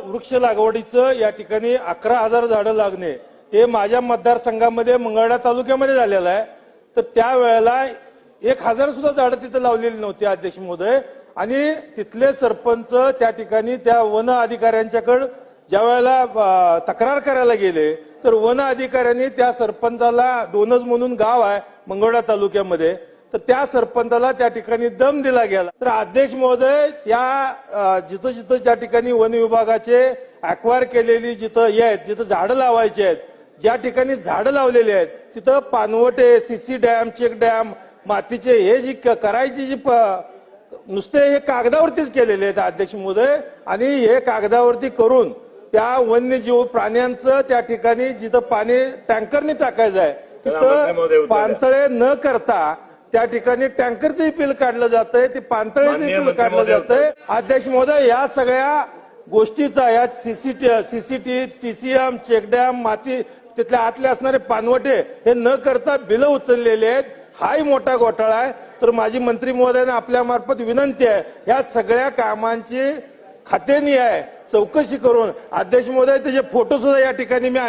वृक्ष लागवडीचं या ठिकाणी 11,000 झाडं लागणे हे माझ्या मतदारसंघामध्ये मंगळवेढा तालुक्यामध्ये झालेलं आहे। तर त्यावेळेला 1,000 सुद्धा झाडं तिथे लावलेली नव्हती अध्यक्ष महोदय। आणि तिथले सरपंच त्या ठिकाणी त्या वन अधिकाऱ्यांच्याकडे ज्या वेळेला तक्रार करायला गेले तर वन अधिकाऱ्यांनी त्या सरपंचाला डोनज म्हणून गाव आहे मंगळवेढा तालुक्यामध्ये, तर त्या सरपंचाला त्या ठिकाणी दम दिला गेला। तर अध्यक्ष महोदय त्या जिथं जिथं ज्या ठिकाणी वन विभागाचे अक्वायर केलेली जिथं आहेत, जिथं झाडं लावायची आहेत, ज्या ठिकाणी झाडं लावलेली आहेत तिथं पानवटे, सीसी डॅम, चेक डॅम, मातीचे हे जी करायची जी नुसते हे कागदावरतीच केलेले आहेत अध्यक्ष महोदय। आणि हे कागदावरती करून त्या वन्यजीव प्राण्यांचं त्या ठिकाणी जिथं पाणी टँकरने टाकायचं आहे तिथं पाणतळे न करता त्या ठिकाणी टँकरचंही बिल काढलं जातंय, ते पाणतळेचंही बिल काढलं जातंय। अध्यक्ष महोदय या सगळ्या गोष्टीचा या सीसीटी, टीसीएम, चेकडॅम, माती तिथल्या आतले असणारे पानवटे हे न करता बिलं उचललेले आहेत, हाही मोठा घोटाळा आहे। तर माझी मंत्री महोदयांना आपल्या मार्फत विनंती आहे या सगळ्या कामांची खातेनिहाय चौकशी करून अध्यक्ष महोदय त्याचे फोटो सुद्धा या ठिकाणी मी